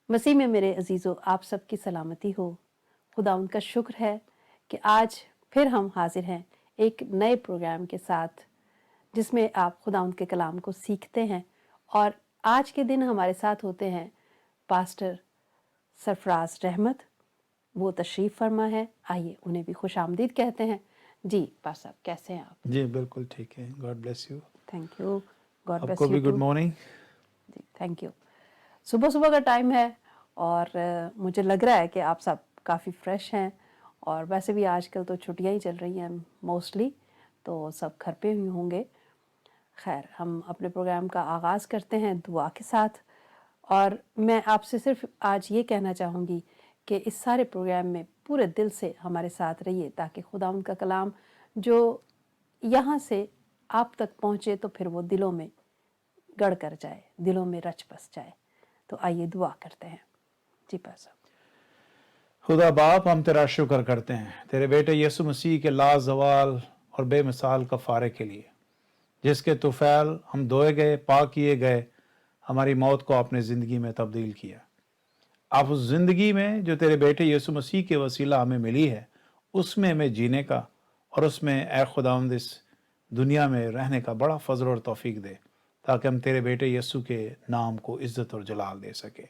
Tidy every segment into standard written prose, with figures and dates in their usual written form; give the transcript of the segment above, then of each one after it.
मसीह में मेरे अजीज़ों, आप सबकी सलामती हो। खुदा उनका शुक्र है कि आज फिर हम हाजिर हैं एक नए प्रोग्राम के साथ, जिसमें आप खुदा उनके कलाम को सीखते हैं। और आज के दिन हमारे साथ होते हैं पास्टर सरफराज रहमत। वो तशरीफ़ फरमा है। आइए उन्हें भी खुश आमदीद कहते हैं। जी पास्टर साहब, कैसे हैं आप? जी बिल्कुल ठीक है। God bless you. Thank you. God bless आपको यू भी गुड टू। मॉर्निंग। जी थैंक यू। सुबह सुबह का टाइम है और मुझे लग रहा है कि आप सब काफ़ी फ्रेश हैं। और वैसे भी आजकल तो छुट्टियां ही चल रही हैं मोस्टली, तो सब घर पे ही होंगे। खैर, हम अपने प्रोग्राम का आगाज़ करते हैं दुआ के साथ। और मैं आपसे सिर्फ आज ये कहना चाहूँगी कि इस सारे प्रोग्राम में पूरे दिल से हमारे साथ रहिए, ताकि खुदा उनका कलाम जो यहाँ से आप तक पहुँचे तो फिर वो दिलों में गड़ कर जाए, दिलों में रच बस जाए। तो आइए दुआ करते हैं। जी पास। खुदा बाप, हम तेरा शुक्र करते हैं तेरे बेटे यीशु मसीह के लाजवाल और बेमिसाल कफ़ारे के लिए, जिसके तुफैल हम धोए गए, पाक किए गए, हमारी मौत को अपने ज़िंदगी में तब्दील किया। आप उस ज़िंदगी में जो तेरे बेटे यीशु मसीह के वसीला हमें मिली है, उसमें हमें जीने का और उसमें ए खुदावंद इस दुनिया में रहने का बड़ा फजल और तौफीक दे, ताकि हम तेरे बेटे यीशु के नाम को इज्जत और जलाल दे सके।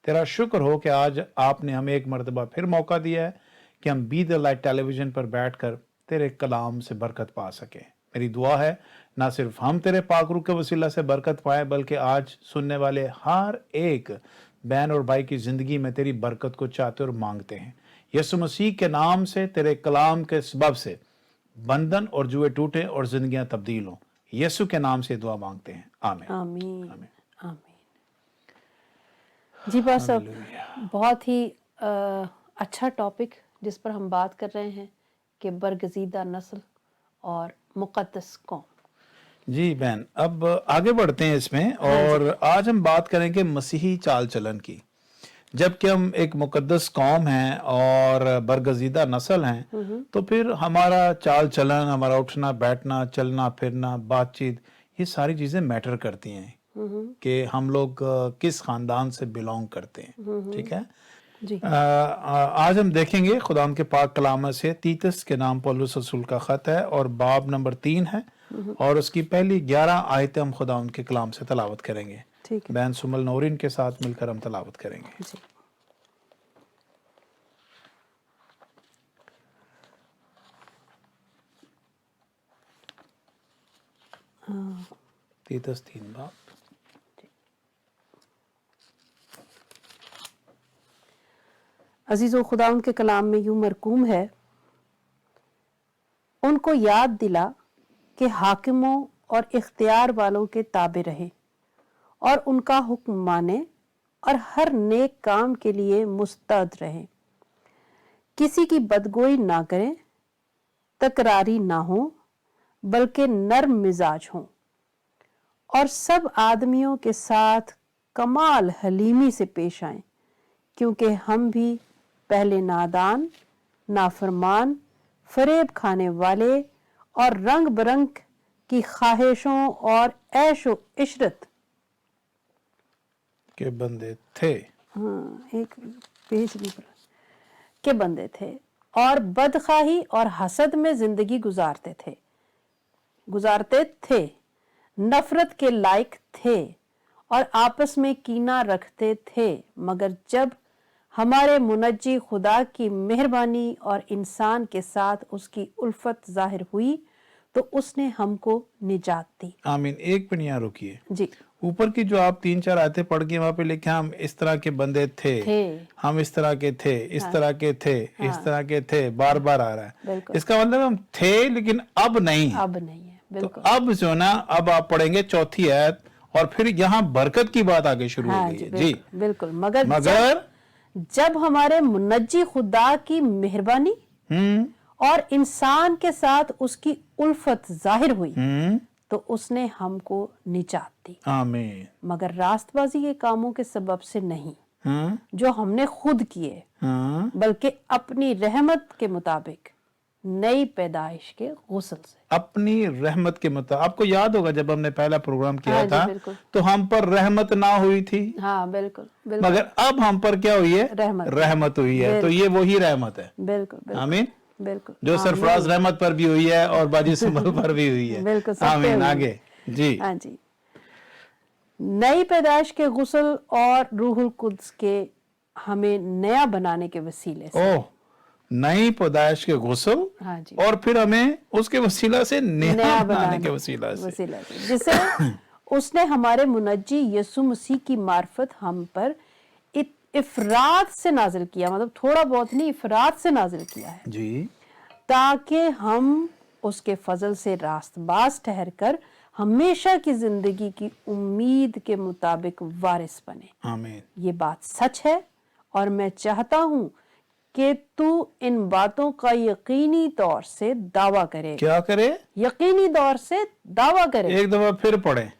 तेरा शुक्र हो कि आज आपने हमें एक मरतबा फिर मौका दिया है कि हम बी द लाइट टेलीविज़न पर बैठकर तेरे कलाम से बरकत पा सकें। मेरी दुआ है ना सिर्फ हम तेरे पाक रूह के वसीला से बरकत पाएं, बल्कि आज सुनने वाले हर एक बहन और भाई की ज़िंदगी में तेरी बरकत को चाहते और मांगते हैं। यीशु मसीह के नाम से, तेरे कलाम के सबब से बंधन और जुए टूटे और जिंदगियां तब्दील हों। यीशु के नाम से दुआ मांगते हैं। आमीन। आमीन आमीन। आमीन। जी बस, अब हालेलुया। बहुत ही अच्छा टॉपिक जिस पर हम बात कर रहे हैं कि बरगजीदा नस्ल और मुक़द्दस कौम। जी बहन, अब आगे बढ़ते हैं इसमें, हाँ जी। और आज हम बात करेंगे मसीही चाल चलन की। जबकि हम एक मुकद्दस कौम हैं और बरगजीदा नस्ल हैं, तो फिर हमारा चाल चलन, हमारा उठना बैठना, चलना फिरना, बातचीत, ये सारी चीज़ें मैटर करती हैं कि हम लोग किस ख़ानदान से बिलोंग करते हैं। ठीक है। जी आज हम देखेंगे खुदाम के पाक कलाम से तीतस के नाम पौलुस रसूल का ख़त है, और बाब नंबर 3 है, और उसकी पहली 11 आयतें हम खुदा के कलाम से तलावत करेंगे। ठीक है बहन सुमल नौरीन के साथ मिलकर हम तलावत करेंगे। जी। तीतस 3 बाब। अजीज़ों, खुदा उनके कलाम में यूं मरकूम है, उनको याद दिला कि हाकिमों और इख्तियार वालों के ताबे रहें और उनका हुक्म माने और हर नेक काम के लिए मुस्तैद रहें। किसी की बदगोई ना करें, तकरारी ना हो, बल्कि नर्म मिजाज हों, और सब आदमियों के साथ कमाल हलीमी से पेश आएं, क्योंकि हम भी पहले नादान, नाफरमान, फरेब खाने वाले और रंग बरंग की ख्वाहिशों और ऐशो इशरत के बंदे थे। एक पेज नहीं पड़ा, के बंदे थे, और बदखाही और हसद में जिंदगी गुजारते थे, नफरत के लायक थे और आपस में कीना रखते थे। मगर जब हमारे मुनज्जी खुदा की मेहरबानी और इंसान के साथ उसकी उल्फत जाहिर हुई, तो उसने हमको निजात दी। आमीन। एक मिनट यहाँ रुकिए। जी। ऊपर की जो आप 3-4 आयतें पढ़ के वहां पे लिखे, हम इस तरह के बंदे थे, हम इस तरह के थे, इस तरह के थे, इस तरह के थे, बार बार आ रहा है। बिल्कुल। इसका मतलब हम थे, लेकिन अब नहीं है। अब नहीं है। बिल्कुल। तो अब जो ना, अब आप पढ़ेंगे 4थी आयत, और फिर यहाँ बरकत की बात आगे शुरू हो गई है। जी बिल्कुल। मगर मगर जब हमारे मुनज्जी खुदा की मेहरबानी और इंसान के साथ उसकी उल्फत जाहिर हुई, तो उसने हमको निजात दी। आमीन। मगर रास्तबाजी के कामों के सबब से नहीं, जो हमने खुद किए, बल्कि अपनी रहमत के मुताबिक नई पैदाइश के गुस्ल से। अपनी रहमत के मुताबिक। आपको याद होगा जब हमने पहला प्रोग्राम किया हाँ जी, था बिल्कुल। तो हम पर रहमत ना हुई थी, हाँ बिल्कुल बिल्कुल मगर अब हम पर क्या हुई है? रहमत हुई है। तो ये वही रहमत है। बिल्कुल बिल्कुल आमीन। बिल्कुल जो सरफराज रहमत पर भी हुई है और बाजी सुमल पर भी हुई है। बिल्कुल, सब पे आमीन। हुई है। आगे जी। हाँ जी, नई पैदाइश के गुस्ल और रूहुल कुद्स के हमें नया बनाने के वसीले से। ओह, नई पैदाइश के गुस्ल हाँ जी, और फिर हमें उसके वसीला से नया नया बनाने के वसीला से। जिसे उसने हमारे मुनज्जी यसु मसीह की मार्फत हम पर इफरात से नाजिल किया, मतलब थोड़ा बहुत नहीं, इफरात से नाजिल किया है, जी। ताकि हम उसके फजल से रास्तबाज ठहरकर हमेशा की जिंदगी की उम्मीद के मुताबिक वारिस बने। आमीन। ये बात सच है और मैं चाहता हूं कि तू इन बातों का यकीनी तौर से दावा करे। क्या करे? यकीनी तौर से दावा करे। एक दफा फिर पढ़े।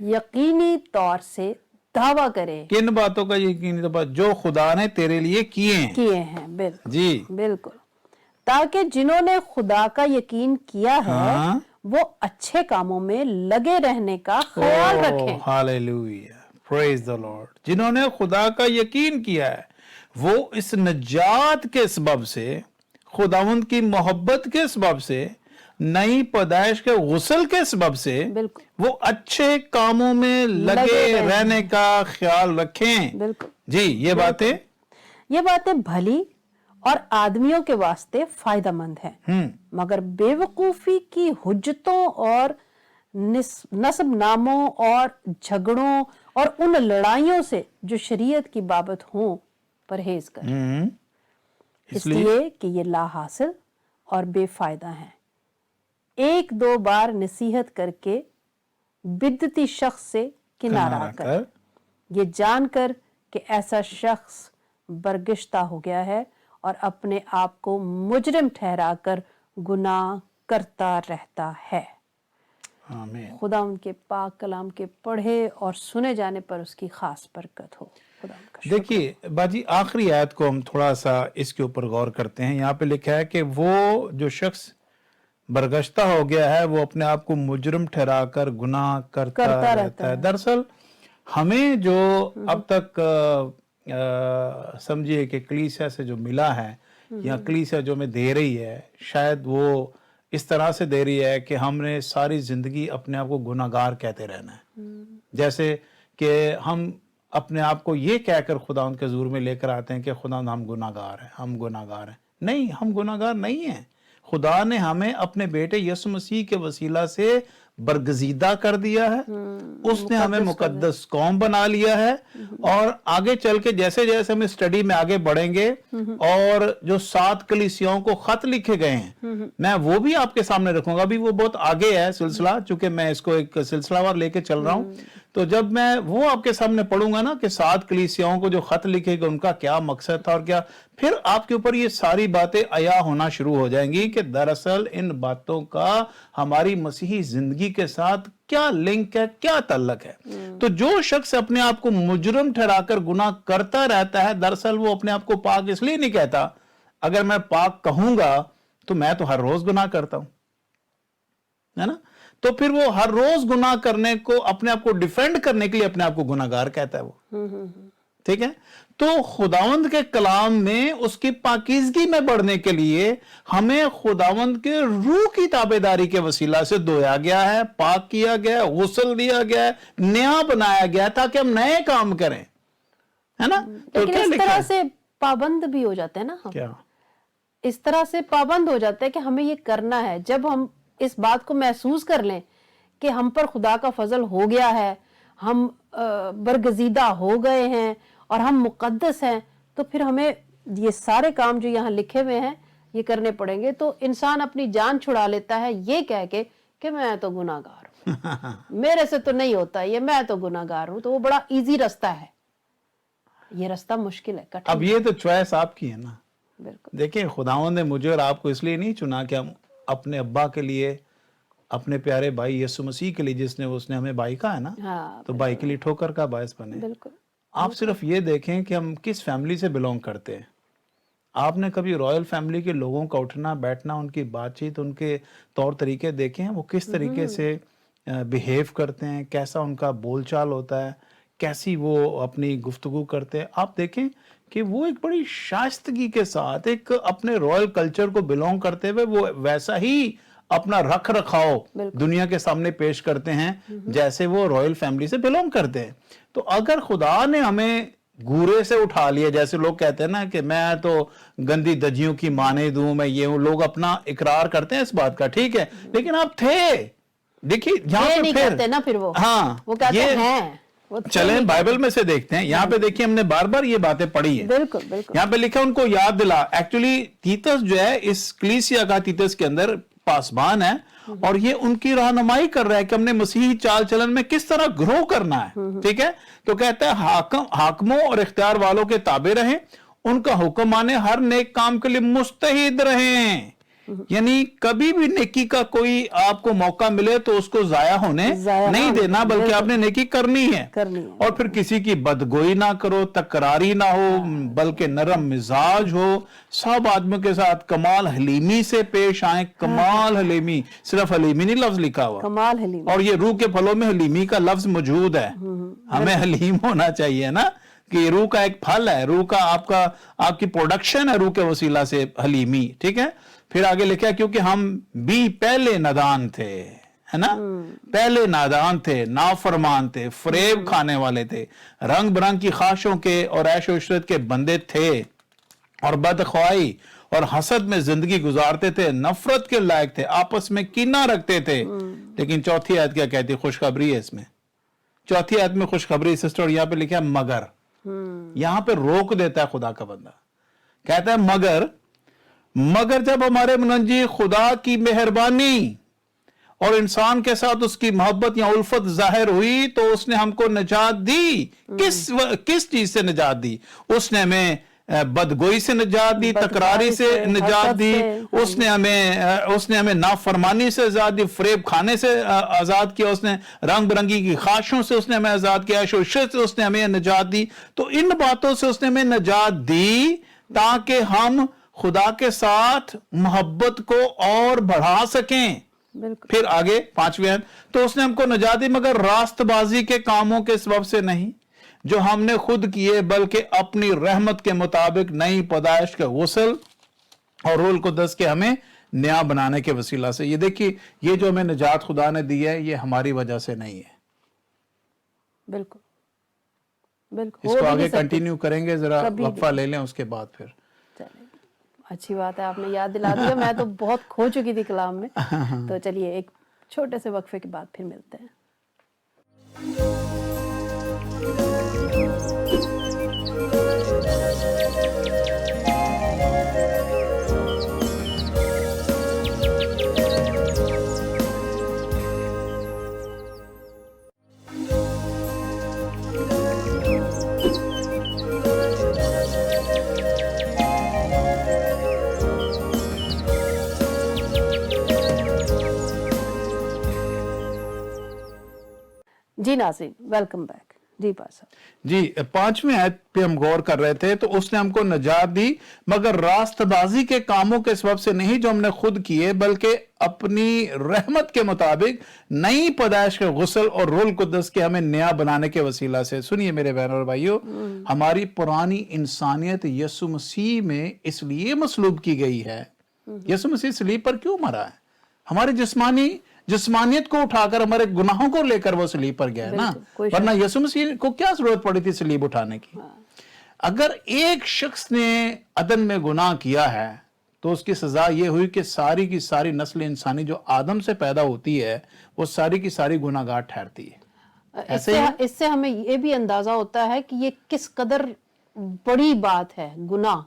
यकीनी तौर से दावा करे। किन बातों का यकीनी तौर पर? जो खुदा ने तेरे लिए किए हैं। बिल्कुल जी, बिल्कुल, ताकि जिन्होंने खुदा का यकीन किया है हाँ। वो अच्छे कामों में लगे रहने का ख्याल रखें। Hallelujah, praise the Lord. जिन्होंने खुदा का यकीन किया है वो इस नजात के सबब से, खुदावंद की मोहब्बत के सबब से, नई पैदाइश के गुस्ल के सबब से बिल्कुल वो अच्छे कामों में लगे रहने का ख्याल रखें। बिल्कुल जी, ये बातें भली और आदमियों के वास्ते फायदेमंद हैं, मगर बेवकूफी की हुज्जतों और नस्ब नामों और झगड़ों और उन लड़ाइयों से जो शरीयत की बाबत हों परहेज करें, इसलिए कि ये ला हासिल और बेफायदा हैं। एक दो बार नसीहत करके बिदती शख्स से किनारा कर, ये जानकर कि ऐसा शख्स बरगश्ता हो गया है और अपने आप को मुजरिम ठहराकर गुनाह करता रहता है। आमीन। खुदा उनके पाक कलाम के पढ़े और सुने जाने पर उसकी खास बरकत हो। खुदा उनका शुक्र। देखिए बाजी, आखिरी आयत को हम थोड़ा सा इसके ऊपर गौर करते हैं। यहाँ पे लिखा है कि वो जो शख्स बरगश्ता हो गया है वो अपने आप को मुजरिम ठहराकर गुनाह करता रहता है। दरअसल हमें जो अब तक समझिए कि कलीसिया से जो मिला है या कलीसिया जो हमें दे रही है, शायद वो इस तरह से दे रही है कि हमने सारी जिंदगी अपने आप को गुनाहगार कहते रहना है। जैसे कि हम अपने आप को ये कहकर खुदा उनके हुजूर में लेकर आते हैं कि खुदा हम गुनाहगार हैं, हम गुनाहगार हैं। नहीं, हम गुनाहगार नहीं हैं। खुदा ने हमें अपने बेटे यसु मसीह के वसीला से बरगजीदा कर दिया है। उसने हमें मुकद्दस कौम बना लिया है और आगे चल के जैसे जैसे हम स्टडी में आगे बढ़ेंगे और जो 7 कलीसियाओं को खत लिखे गए हैं मैं वो भी आपके सामने रखूंगा। अभी वो बहुत आगे है सिलसिला, चूंकि मैं इसको एक सिलसिलावार लेके चल रहा हूं। तो जब मैं वो आपके सामने पढ़ूंगा ना कि 7 कलीसियाओं को जो खत लिखे गए उनका क्या मकसद था और क्या, फिर आपके ऊपर ये सारी बातें अया होना शुरू हो जाएंगी कि दरअसल इन बातों का हमारी मसीही जिंदगी के साथ क्या लिंक है, क्या ताल्लुक है। तो जो शख्स अपने आप को मुजरिम ठहराकर गुनाह करता रहता है, दरअसल वो अपने आप को पाक इसलिए नहीं कहता। अगर मैं पाक कहूंगा तो मैं तो हर रोज गुनाह करता हूं, है ना। तो फिर वो हर रोज गुनाह करने को, अपने आप को डिफेंड करने के लिए अपने आप को गुनाहगार कहता है वो। ठीक है। तो खुदावंद के कलाम में उसकी पाकीज़गी में बढ़ने के लिए हमें खुदावंद के रूह की ताबेदारी के वसीला से धोया गया है, पाक किया गया है, गुस्ल दिया गया है, नया बनाया गया है ताकि हम नए काम करें, है ना। तो क्या इस तरह से पाबंद भी हो जाते हैं ना हम। क्या इस तरह से पाबंद हो जाते हैं कि हमें ये करना है। जब हम इस बात को महसूस कर लें कि हम पर खुदा का फजल हो गया है, हम बरगजीदा हो गए हैं और हम मुकद्दस हैं, तो फिर हमें ये सारे काम जो यहाँ लिखे हुए हैं ये करने पड़ेंगे। तो इंसान अपनी जान छुड़ा लेता है ये कह के कि मैं तो गुनाहगार हूँ, मेरे से तो नहीं होता ये, मैं तो गुनाहगार हूँ। तो वो बड़ा इजी रास्ता है, ये रास्ता मुश्किल है, कठिन। अब ये तो चॉइस आपकी है ना। बिल्कुल। देखिए, खुदावंद ने मुझे और आपको इसलिए नहीं चुना कि हम अपने अब्बा के लिए, अपने प्यारे भाई यीशु मसीह के लिए, उसने हमें भाई कहा है ना, हाँ, तो भाई के लिए ठोकर का बायस बने। बिल्कुल। आप सिर्फ ये देखें कि हम किस फैमिली से बिलोंग करते हैं। आपने कभी रॉयल फैमिली के लोगों का उठना बैठना, उनकी बातचीत, उनके तौर तरीके देखे हैं? वो किस तरीके से बिहेव करते हैं, कैसा उनका बोलचाल होता है, कैसी वो अपनी गुफ्तगू करते हैं? आप देखें कि वो एक बड़ी शाइस्तगी के साथ एक अपने रॉयल कल्चर को बिलोंग करते हुए वो वैसा ही अपना रख रखाव दुनिया के सामने पेश करते हैं जैसे वो रॉयल फैमिली से बिलोंग करते हैं। तो अगर खुदा ने हमें गूरे से उठा लिया, जैसे लोग कहते हैं ना कि मैं तो गंदी दजियों की माने दूं, मैं ये हूं, लोग अपना इकरार करते हैं इस बात का, ठीक है, लेकिन आप थे, देखिए यहाँ पे नहीं फिर करते ना, फिर वो हाँ वो कहते हैं वो चलें बाइबल में से देखते हैं। यहाँ पे देखिए हमने बार बार ये बातें पढ़ी है। बिल्कुल बिल्कुल। यहाँ पे लिखा उनको याद दिला। एक्चुअली तीतस जो है इस कलीसिया का, तीतस के अंदर पासबान है और ये उनकी रहनुमाई कर रहा है कि हमने मसीही चाल चलन में किस तरह ग्रो करना है, ठीक है। तो कहता है हाकमों और इख्तियार वालों के ताबे रहें, उनका हुक्म माने, हर नेक काम के लिए मुस्तहिद रहें। यानी कभी भी नेकी का कोई आपको मौका मिले तो उसको जाया होने नहीं देना, बल्कि आपने नेकी करनी है। और फिर किसी की बदगोई ना करो, तकरारी ना हो, बल्कि नरम मिजाज हो, सब आदमियों के साथ कमाल हलीमी से पेश आए। कमाल हलीमी, सिर्फ हलीमी नहीं लफ्ज लिखा हुआ, कमाल हलीमी, और ये रूह के फलों में हलीमी का लफ्ज मौजूद है। हमें हलीम होना चाहिए ना, कि रूह का एक फल है, रूह का आपकी प्रोडक्शन है रूह के वसीला से हलीमी, ठीक है। फिर आगे लिखा, क्योंकि हम भी पहले नादान थे, है ना, पहले नादान थे, नाफरमान थे, फरेब खाने वाले थे, रंग बिरंग की ख्वाहिशों के और ऐशो इशरत के बंदे थे, और बदख्वाही और हसद में जिंदगी गुजारते थे, नफरत के लायक थे, आपस में कीना रखते थे। लेकिन चौथी आयत क्या कहती है? खुशखबरी है इसमें। चौथी आयत में खुशखबरी सिस्टर, यहाँ पे लिखा है मगर। यहां पे रोक देता है खुदा का बंदा, कहता है मगर जब हमारे मुनज्जी खुदा की मेहरबानी और इंसान के साथ उसकी मोहब्बत या उल्फत जाहिर हुई तो उसने हमको निजात दी। किस चीज से निजात दी? उसने हमें बदगोई से निजात दी, तकरारी से निजात दी, उसने हमें नाफरमानी से आजाद दी, फरेब खाने से आजाद किया, उसने रंग बिरंगी की ख्वाहिशों से उसने हमें आजाद किया, शोशत से उसने हमें निजात दी। तो इन बातों से उसने हमें निजात दी ताकि हम खुदा के साथ मोहब्बत को और बढ़ा सकें। फिर आगे 5वें आयत, तो उसने हमको निजात दी मगर रास्तबाजी के कामों के सबब से नहीं जो हमने खुद किए, बल्कि अपनी रहमत के मुताबिक नई पैदाइश के गुस्ल और रूह कुद्दस के हमें नया बनाने के वसीला से। ये देखिए, ये जो हमें निजात खुदा ने दी है, ये हमारी वजह से नहीं है। बिल्कुल बिल्कुल। इसको आगे कंटिन्यू करेंगे, जरा वक्फा ले लें, उसके बाद फिर। अच्छी बात है, आपने याद दिला दिया। मैं तो बहुत खो चुकी थी कलाम में। तो चलिए एक छोटे से वक्फे के बाद फिर मिलते हैं। जी नाज़रीन, वेलकम बैक। जी पासा जी, 5वें आयत पे हम गौर कर रहे थे। तो उसने हमको निजात दी मगर रास्तबाजी के कामों के सबब से नहीं जो हमने खुद किए, बल्कि अपनी रहमत के मुताबिक नई पैदाइश के गुस्ल और रूह कुद्दस के हमें नया बनाने के वसीला से। सुनिए मेरे बहनों और भाइयों, हमारी पुरानी इंसानियत यीशु मसीह में इसलिए मसलूब की गई है। यीशु मसीह सलीब पर क्यों मरा है? हमारी जिस्मानियत को उठाकर, हमारे गुनाहों को लेकर वो सलीब पर गया है ना, वरना यीशु मसीह को क्या जरूरत पड़ी थी सलीब उठाने की? अगर एक शख्स ने अदन में गुनाह किया है तो उसकी सजा ये हुई कि सारी की सारी नस्ल इंसानी जो आदम से पैदा होती है वो सारी की सारी गुनाहगार ठहरती है। इससे हमें ये भी अंदाजा होता है कि ये किस कदर बड़ी बात है गुनाह,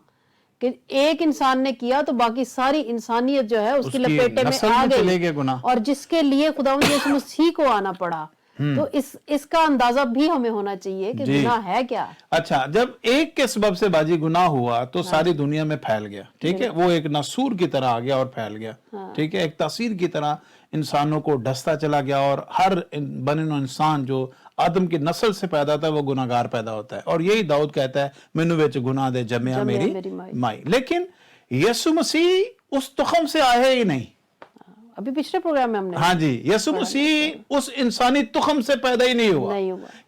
कि एक इंसान ने किया तो बाकी सारी इंसानियत जो है उसकी लपेटे में आ गई, और जिसके लिए खुदावंद यीशु मसीह को आना पड़ा। तो इसका अंदाजा भी हमें होना चाहिए कि गुनाह है क्या। अच्छा, जब एक के सबब से बाजी गुनाह हुआ तो सारी दुनिया में फैल गया, ठीक है, वो एक नसूर की तरह आ गया और फैल गया, ठीक है, एक तासीर की तरह इंसानों को ढसता चला गया, और हर बने इंसान जो आदम की नस्ल से पैदा होता है वो गुनाहगार पैदा होता है। और यही दाऊद कहता है मैनू विच गुनाह दे जम्या मेरी माई। लेकिन यीशु मसीह उस तुखम से आए ही नहीं। अभी पिछले प्रोग्राम में हमने, हाँ जी, यीशु मसीह उस इंसानी तुखम से पैदा ही नहीं हुआ।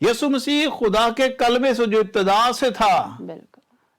यीशु मसीह खुदा के कलमे से जो इब्तिदा से था,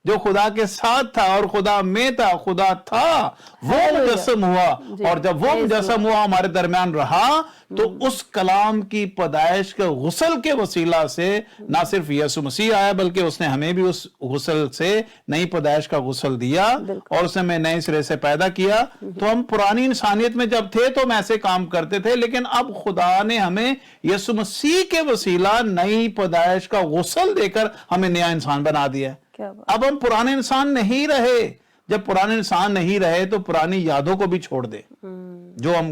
जो खुदा के साथ था और खुदा में था, खुदा था, वो मुजस्सम हुआ। और जब वो मुजस्सम हुआ हमारे दरमियान रहा, तो उस कलाम की पैदाइश के गुस्ल के वसीला से ना सिर्फ यीशु मसीह आया, बल्कि उसने हमें भी उस गुस्ल से नई पैदाइश का गुस्ल दिया और उसने हमें नए सिरे से पैदा किया। तो हम पुरानी इंसानियत में जब थे तो हम ऐसे काम करते थे, लेकिन अब खुदा ने हमें यीशु मसीह के वसीला नई पैदाइश का गुस्ल देकर हमें नया इंसान बना दिया। अब हम पुराने इंसान नहीं रहे। जब पुराने इंसान नहीं रहे तो पुरानी यादों को भी छोड़ दे। जो हम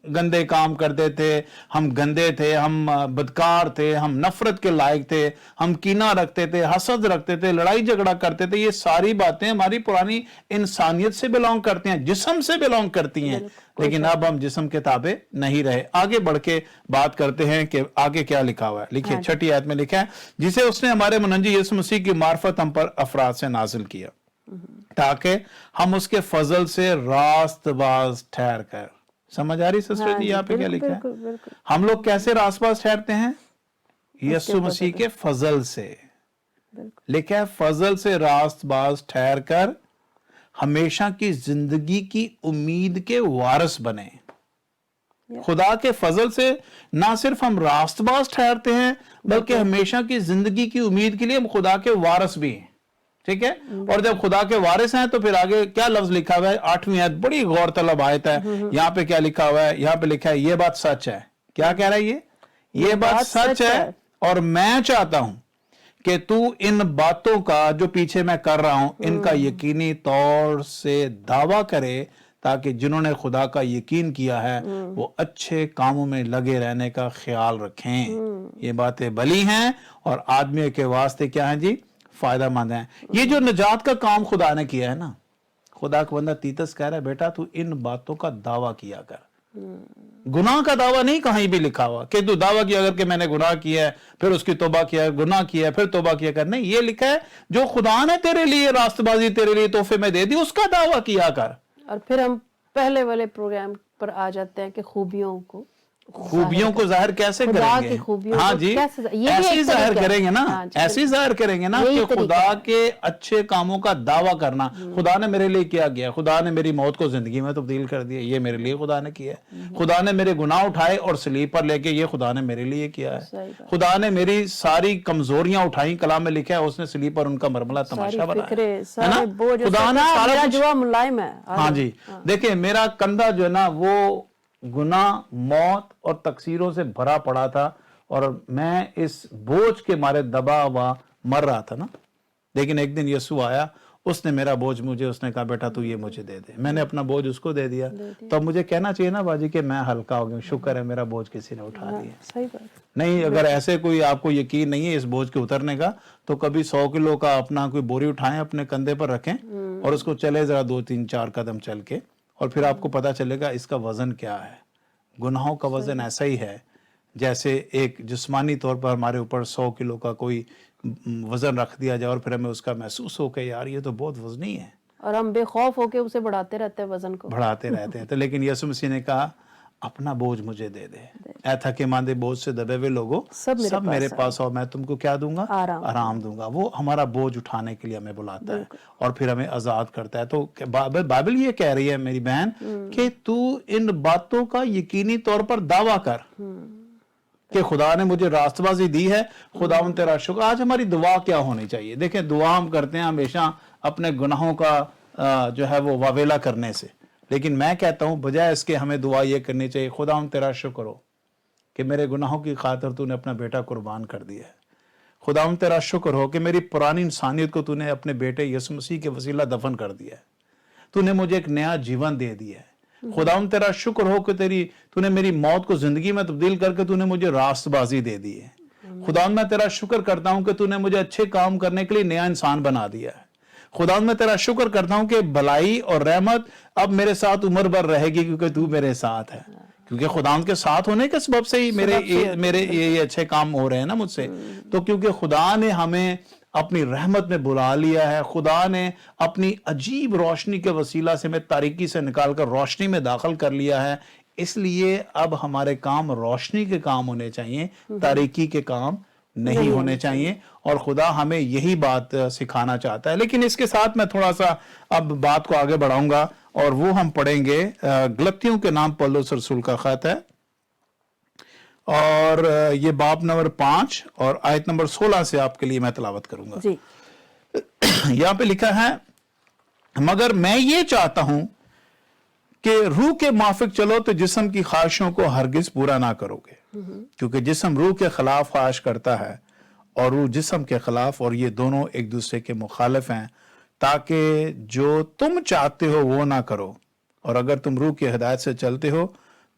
गंदे काम करते थे, हम गंदे थे, हम बदकार थे, हम नफरत के लायक थे, हम कीना रखते थे, हसद रखते थे, लड़ाई झगड़ा करते थे, ये सारी बातें हमारी पुरानी इंसानियत से बिलोंग करती हैं, जिस्म से बिलोंग करती हैं। लेकिन अब हम जिस्म के ताबे नहीं रहे। आगे बढ़ के बात करते हैं कि आगे क्या लिखा हुआ है। लिखिए, छठी आयत में लिखा है, जिसे उसने हमारे मुनज्जी यीशु मसीह की मार्फत हम पर अफराद से नाजिल किया, ताकि हम उसके फजल से रास्तबाज ठहर कर। समझ आ रही सिस्टर जी यहाँ पे क्या लिखा है? हम लोग कैसे रास्तबाज ठहरते हैं? यीशु मसीह के फजल से। लिखा है, फजल से रास्तबाज ठहर कर हमेशा की जिंदगी की उम्मीद के वारिस बने। खुदा के फजल से ना सिर्फ हम रास्तबाज ठहरते हैं, बल्कि हमेशा की जिंदगी की उम्मीद के लिए हम खुदा के वारिस भी हैं। ठीक है। और जब खुदा के वारिस हैं तो फिर आगे क्या लफ्ज लिखा हुआ है? 8वीं आयत बड़ी गौरतलब आयत है। यहाँ पे क्या लिखा हुआ है? यहाँ पे लिखा है, ये बात सच है। क्या कह रहा है? ये बात सच है और मैं चाहता हूं कि तू इन बातों का जो पीछे मैं कर रहा हूं, इनका यकीनी तौर से दावा करे, ताकि जिन्होंने खुदा का यकीन किया है वो अच्छे कामों में लगे रहने का ख्याल रखें। ये बातें भली हैं और आदमी के वास्ते क्या है जी? फायदा मंद है। ये जो निजात का काम खुदा ने किया है ना, खुदा का बंदा तीतस कह रहा है, बेटा तू इन बातों का दावा किया कर। गुनाह का दावा नहीं कहीं भी लिखा हुआ कि तू दावा किया कर कि मैंने गुनाह किया है, फिर उसकी तौबा किया, गुनाह किया, फिर तौबा किया कर। नहीं, ये लिखा है जो खुदा ने तेरे लिए रास्तबाजी तेरे लिए तोहफे में दे दी, उसका दावा किया कर। और फिर हम पहले वाले प्रोग्राम पर आ जाते हैं कि खूबियों को जाहिर कैसे करेंगे? हाँ जी, ऐसे जाहिर करेंगे ना, ऐसे जाहिर करेंगे ना कि खुदा के अच्छे कामों का दावा करना। खुदा ने मेरे लिए क्या किया? खुदा ने मेरी मौत को जिंदगी में तब्दील कर दिया, ये मेरे लिए खुदा ने किया है। खुदा ने मेरे गुनाह उठाए और सलीब पर लेके, ये खुदा ने मेरे लिए किया है। खुदा ने मेरी सारी कमजोरियां उठाई, कलाम में लिखा है उसने सलीब पर उनका मरमला तमाशा बनाया। खुदा ने सारा जो मुलायम है। हाँ जी, देखिए मेरा कंधा जो है ना वो गुनाह, मौत और तकसीरों से भरा पड़ा था और मैं इस बोझ के मारे दबा हुआ मर रहा था ना। लेकिन एक दिन यीशु आया, उसने मेरा बोझ उसने कहा बेटा तू ये मुझे दे दे। मैंने अपना बोझ उसको दे दिया। तो मुझे कहना चाहिए ना बाजी कि मैं हल्का हो गया, शुक्र है मेरा बोझ किसी ने उठा दिया। सही बात। नहीं, अगर ऐसे कोई आपको यकीन नहीं है इस बोझ के उतरने का, तो कभी 100 किलो का अपना कोई बोरी उठाएं, अपने कंधे पर रखें और उसको चले जरा 2-3-4 कदम चल के, और फिर आपको पता चलेगा इसका वजन क्या है। गुनाहों का वजन ऐसा ही है जैसे एक जिस्मानी तौर पर हमारे ऊपर 100 किलो का कोई वजन रख दिया जाए और फिर हमें उसका महसूस हो के यार ये तो बहुत वजनी है, और हम बेखौफ होके उसे बढ़ाते रहते हैं, वजन को बढ़ाते रहते हैं। तो लेकिन यीशु मसीह ने कहा अपना बोझ मुझे दे दे, ऐ थके मांदे बोझ से दबे हुए लोगों सब मेरे पास आओ, मैं तुमको क्या दूंगा? आराम दूंगा। वो हमारा बोझ उठाने के लिए हमें बुलाता है और फिर हमें आजाद करता है। तो बाइबल ये कह रही है मेरी बहन कि तू इन बातों का यकीनी तौर पर दावा कर कि खुदा ने मुझे रास्तबाजी दी है। खुदा तेरा शुक्र। आज हमारी दुआ क्या होनी चाहिए? देखें, दुआ हम करते हैं हमेशा अपने गुनाहों का जो है वो वावेला करने से, लेकिन मैं कहता हूं बजाय इसके हमें दुआ ये करनी चाहिए, खुदा तेरा शुक्र हो कि मेरे गुनाहों की खातिर तूने अपना बेटा कुर्बान कर दिया है। खुदा तेरा शुक्र हो कि मेरी पुरानी इंसानियत को तूने अपने बेटे यीशु मसीह के वसीला दफन कर दिया है। तूने मुझे एक नया जीवन दे दिया है। खुदा तेरा शुक्र हो कि तूने मेरी मौत को जिंदगी में तब्दील करके तूने मुझे रास्तबाजी दे दी है। खुदा मैं तेरा शुक्र करता हूं कि तूने मुझे अच्छे काम करने के लिए नया इंसान बना दिया है। खुदा मैं तेरा शुक्र करता हूं कि भलाई और रहमत अब मेरे साथ उम्र भर रहेगी क्योंकि तू मेरे साथ है। کیونکہ خداوند کے ساتھ ہونے کے سبب سے ہی میرے یہ اچھے کام ہو رہے ہیں نا مجھ سے. تو کیونکہ خدا نے ہمیں اپنی رحمت میں بلا لیا ہے, خدا نے اپنی عجیب روشنی کے وسیلہ سے ہمیں تاریکی سے نکال کر روشنی میں داخل کر لیا ہے, اس لیے اب ہمارے کام روشنی کے کام ہونے چاہیے, تاریکی کے کام نہیں ہونے چاہیے, اور خدا ہمیں یہی بات سکھانا چاہتا ہے. لیکن اس کے ساتھ میں تھوڑا سا اب بات کو آگے بڑھاؤں گا, اور وہ ہم پڑھیں گے گلتیوں کے نام پولس رسول کا خط ہے, اور یہ باب نمبر 5 اور آیت نمبر 16 سے آپ کے لیے میں تلاوت کروں گا. جی. یہاں پہ لکھا ہے, مگر میں یہ چاہتا ہوں کہ روح کے موافق چلو تو جسم کی خواہشوں کو ہرگز پورا نہ کرو گے, کیونکہ جسم روح کے خلاف خواہش کرتا ہے اور روح جسم کے خلاف, اور یہ دونوں ایک دوسرے کے مخالف ہیں, تاکہ جو تم چاہتے ہو وہ نہ کرو. اور اگر تم روح کی ہدایت سے چلتے ہو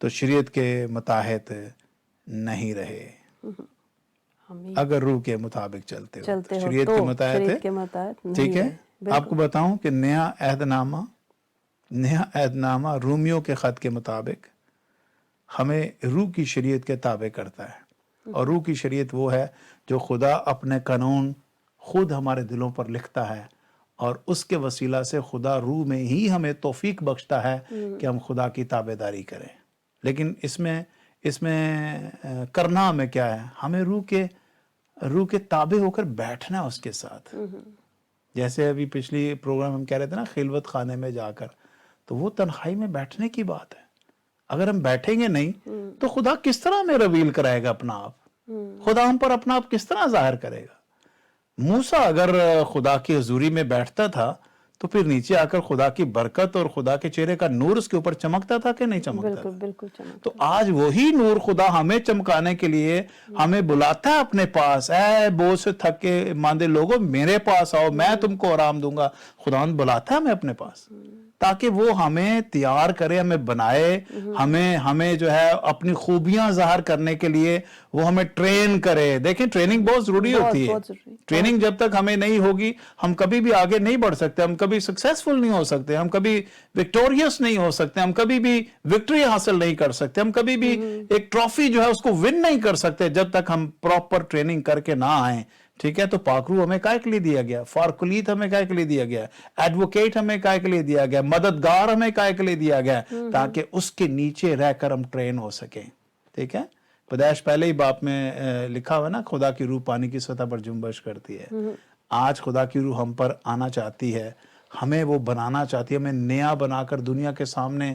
تو شریعت کے متحد نہیں رہے. اگر روح کے مطابق چلتے ہو تو شریعت کے متحد, ٹھیک ہے. آپ کو بتاؤں کہ نیا عہد نامہ رومیوں کے خط کے مطابق ہمیں روح کی شریعت کے تابع کرتا ہے, اور روح کی شریعت وہ ہے جو خدا اپنے قانون خود ہمارے دلوں پر لکھتا ہے, اور اس کے وسیلہ سے خدا روح میں ہی ہمیں توفیق بخشتا ہے کہ ہم خدا کی تابع داری کریں. لیکن اس میں کرنا ہمیں کیا ہے, ہمیں روح کے تابع ہو کر بیٹھنا اس کے ساتھ. جیسے ابھی پچھلی پروگرام ہم کہہ رہے تھے نا, خلوت خانے میں جا کر, تو وہ تنہائی میں بیٹھنے کی بات ہے. اگر ہم بیٹھیں گے نہیں تو خدا کس طرح ہمیں ریویل کرائے گا اپنا آپ, خدا ہم پر اپنا آپ کس طرح ظاہر کرے گا. موسیٰ اگر خدا کی حضوری میں بیٹھتا تھا تو پھر نیچے آ کر خدا کی برکت اور خدا کے چہرے کا نور اس کے اوپر چمکتا تھا کہ نہیں چمکتا تھا؟ بالکل چمکتا. تو آج وہی نور خدا ہمیں چمکانے کے لیے ہمیں بلاتا ہے اپنے پاس. اے بوجھ سے تھکے ماندے لوگوں, میرے پاس آؤ, میں تم کو آرام دوں گا. خداوند بلاتا ہے ہمیں اپنے پاس تاکہ وہ ہمیں تیار کرے, ہمیں بنائے, ہمیں جو ہے اپنی خوبیاں ظاہر کرنے کے لیے وہ ہمیں ٹرین کرے. دیکھیں ٹریننگ بہت ضروری ہوتی ہے. ٹریننگ جب تک ہمیں نہیں ہوگی ہم کبھی بھی آگے نہیں بڑھ سکتے, ہم کبھی سکسیسفل نہیں ہو سکتے, ہم کبھی وکٹوریس نہیں ہو سکتے, ہم کبھی بھی وکٹری حاصل نہیں کر سکتے, ہم کبھی بھی ایک ٹرافی جو ہے اس کو ون نہیں کر سکتے جب تک ہم پراپر ٹریننگ کر کے نہ آئیں. ٹھیک ہے, تو پاکرو ہمیں کائے کے لیے دیا گیا, فارکلیت ہمیں کائے کے لیے دیا گیا, ایڈوکیٹ ہمیں کائے کے لیے دیا گیا, مددگار ہمیں کائے کے لیے دیا گیا, تاکہ اس کے نیچے رہ کر ہم ٹرین ہو سکیں. ٹھیک ہے, پیدائش پہلے ہی باپ میں لکھا ہوا نا, خدا کی روح پانی کی سطح پر جنبش کرتی ہے. آج خدا کی روح ہم پر آنا چاہتی ہے, ہمیں وہ بنانا چاہتی ہے, ہمیں نیا بنا کر دنیا کے سامنے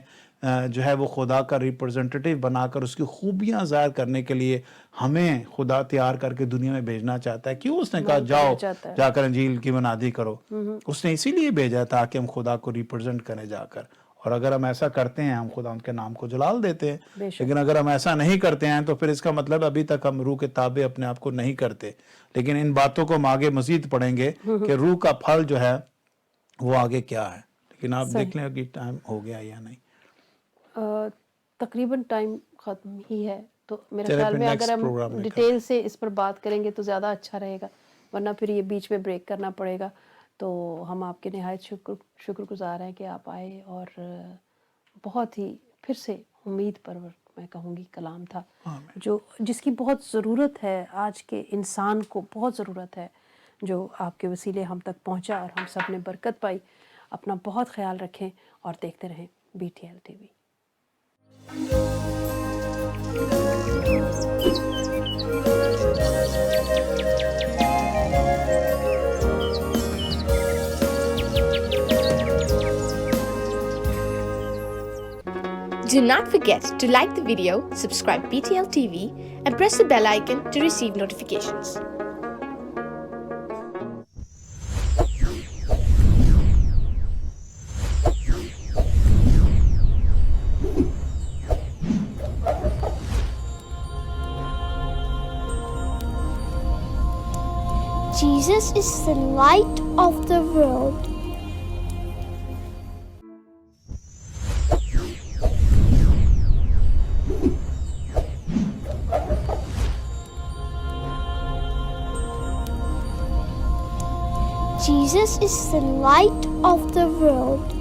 جو ہے وہ خدا کا ریپرزنٹیٹیو بنا کر اس کی خوبیاں ظاہر کرنے کے لیے ہمیں خدا تیار کر کے دنیا میں بھیجنا چاہتا ہے. کیوں اس نے کہا جاؤ جا کر انجیل کی منادی کرو؟ اس نے اسی لیے بھیجا تھا کہ ہم خدا کو ریپرزنٹ کریں جا کر. اور اگر ہم ایسا کرتے ہیں ہم خدا ان کے نام کو جلال دیتے ہیں. لیکن اگر ہم ایسا نہیں کرتے ہیں تو پھر اس کا مطلب ابھی تک ہم روح کے تابع اپنے آپ کو نہیں کرتے. لیکن ان باتوں کو ہم آگے مزید پڑھیں گے کہ روح کا پھل جو ہے وہ آگے کیا ہے. لیکن آپ دیکھ لیں کہ ٹائم ہو گیا یا نہیں. تقریباً ٹائم ختم ہی ہے, تو میرے خیال میں اگر ہم ڈیٹیل سے اس پر بات کریں گے تو زیادہ اچھا رہے گا, ورنہ پھر یہ بیچ میں بریک کرنا پڑے گا. تو ہم آپ کے نہایت شکر گزار ہیں کہ آپ آئے, اور بہت ہی پھر سے امید پرور میں کہوں گی کلام تھا, جس کی بہت ضرورت ہے, آج کے انسان کو بہت ضرورت ہے, جو آپ کے وسیلے ہم تک پہنچا اور ہم سب نے برکت پائی. اپنا بہت خیال رکھیں اور دیکھتے رہیں BTL TV. Do not forget to like the video, subscribe BTL TV, and press the bell icon to receive notifications. Jesus is the light of the world. Jesus is the light of the world.